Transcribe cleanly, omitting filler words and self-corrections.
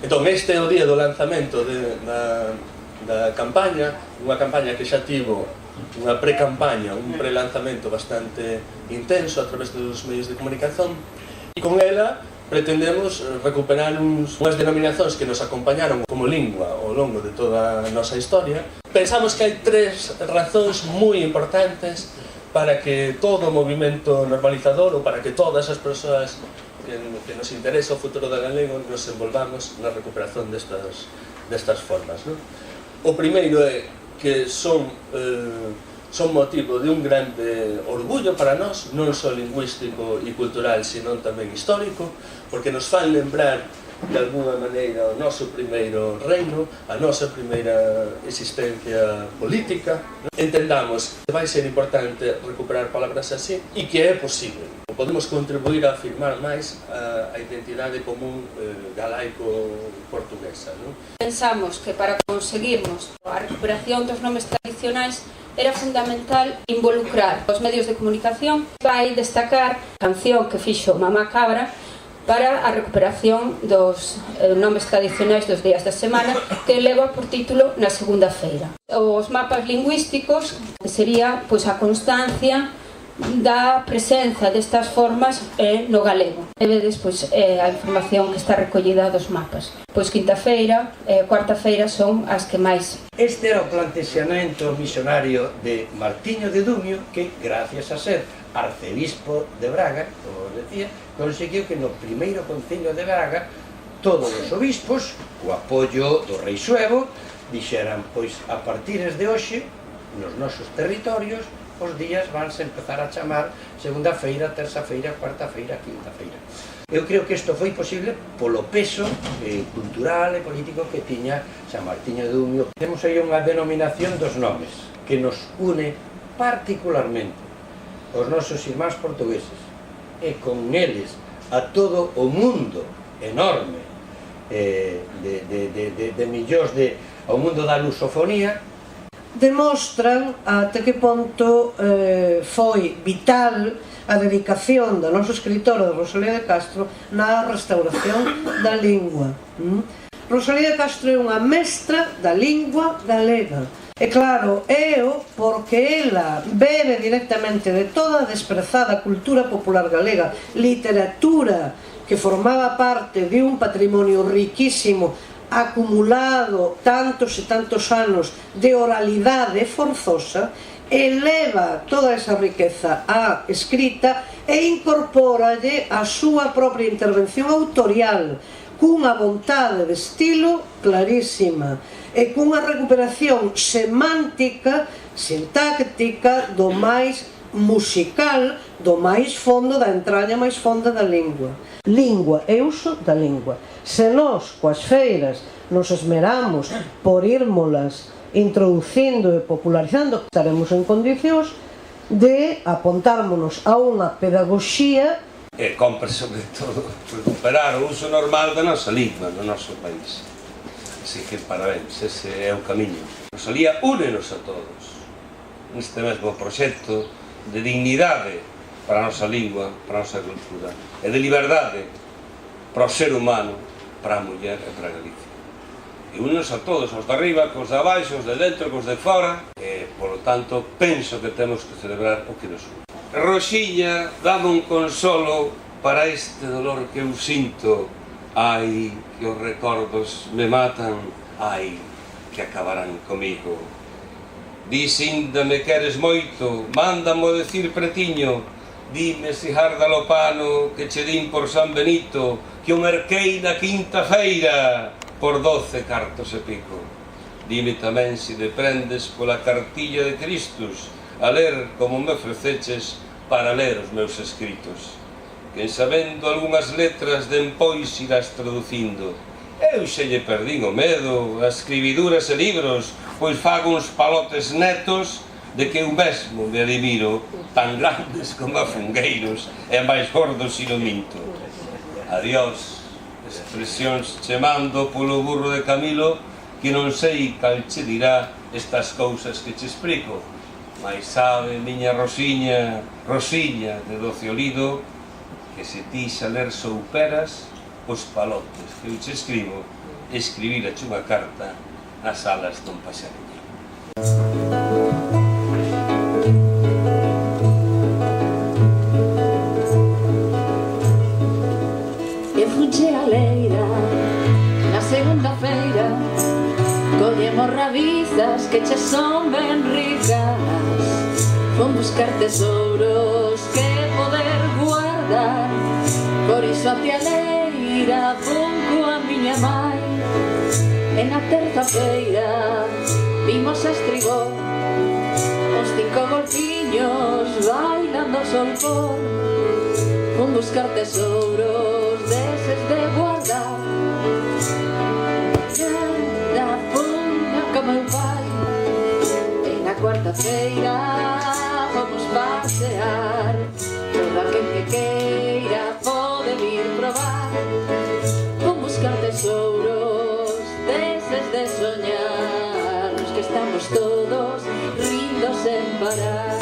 Entón, este é o día do lanzamento da campaña, unha campaña que xa tivo unha pre-campaña, un pre-lanzamento bastante intenso a través dos medios de comunicación, e con ela pretendemos recuperar unhas denominacións que nos acompañaron como lingua ao longo de toda a nosa historia. Pensamos que hai tres razóns moi importantes para que todo o movimento normalizador ou para que todas as persoas que nos interesa o futuro da galego nos envolvamos na recuperación destas formas, non? O primeiro é que son motivo de un grande orgullo para nós, non só lingüístico e cultural, senón tamén histórico, porque nos fan lembrar de alguna maneira o noso primeiro reino, a nosa primeira existencia política. Entendamos que vai ser importante recuperar palabras así e que é posible. Podemos contribuir a afirmar máis a identidade común galaico-portuguesa. Pensamos que para conseguirmos a recuperación dos nomes tradicionais era fundamental involucrar os medios de comunicación. Vai destacar a canción que fixo Mamá Cabra para a recuperación dos nomes tradicionais dos días da semana, que leva por título Na Segunda Feira. Os mapas lingüísticos, que sería pois, a constancia da presenza destas formas no galego. E vedes pois, a información que está recollida dos mapas. Pois quinta-feira e cuarta-feira son as que máis. Este era o plantexamento misionario de Martiño de Dumio, que, gracias a ser arcebispo de Braga, como decía, conseguiu que no primeiro concilio de Braga todos os obispos, co apoio do rei suevo, dixeran, pois, a partires de hoxe, nos nosos territorios, os días vanse empezar a chamar segunda-feira, terça-feira, cuarta-feira, quinta-feira. Eu creo que isto foi posible polo peso cultural e político que tiña San Martiño de Dumio. Temos aí unha denominación dos nomes que nos une particularmente os nosos irmáns portugueses e con eles a todo o mundo enorme de millóns ao mundo da lusofonía, demostran até que ponto foi vital a dedicación da nosa escritora Rosalía de Castro na restauración da lingua. Rosalía de Castro é unha mestra da lingua galega. E claro, éo porque ela bebe directamente de toda a desprezada cultura popular galega, literatura que formaba parte de un patrimonio riquísimo acumulado tantos e tantos anos de oralidade forzosa, eleva toda esa riqueza á escrita e incorpóralle a súa propia intervención autorial cunha vontade de estilo clarísima e cunha recuperación semántica, sintáctica do máis musical, do máis fondo, da entraña máis fonda da lingua. Lingua e uso da lingua. Se nós, coas feiras, nos esmeramos por irmolas introducindo e popularizando, estaremos en condicións de apontármonos a unha pedagogía e compre, sobre todo, recuperar o uso normal da nosa lingua no noso país. Así que, parabéns, ese é o camiño. Rosalía únenos a todos neste mesmo proxecto de dignidade para a nosa lingua, para a nosa cultura, e de liberdade para o ser humano, para a muller e para a Galicia. E únenos a todos, os de arriba, cos de abaixo, os de dentro, cos de fora, e, polo tanto, penso que temos que celebrar o que nos une. Roxiña, dame un consolo para este dolor que eu sinto. Ai, que os recordos me matan, ai, que acabarán comigo. Dis, inda me queres moito, mándamo decir pretiño, dime se jarda lo pano que che din por San Benito, que o merquei na quinta-feira por 12 cartos e pico. Dime tamén se deprendes pola cartilla de Cristus a ler como me ofreceches para ler os meus escritos. Que en sabendo algunhas letras dempois irás traducindo. Eu xe lle perdín o medo a escribiduras e libros, pois fago uns palotes netos de que eu mesmo me admiro, tan grandes como a fungueiros e máis gordos si non minto. Adiós, expresións che mando polo burro de Camilo, que non sei cal che dirá estas cousas que che explico, mas sabe, miña Rosiña, Rosiña de doce olido, que se ti xa ler souperas os palotes que eu che escribo, escribir a unha carta ás alas dun paxariño. E fuche a leira na segunda feira, collemos rabizas que che son ben ricas, con buscar tesouros que poder guardar. Por iso a tia leira fun coa miña mai, e na terza feira vimos a estribor os 5 golfiños bailando solpor. Fun buscar tesouros deses de guardar, da punta como meu pai. E na cuarta feira vamos pasear, todo aquel que queira pode vir probar. Vou buscar tesouros deses de soñar, nos que estamos todos rindo sen parar.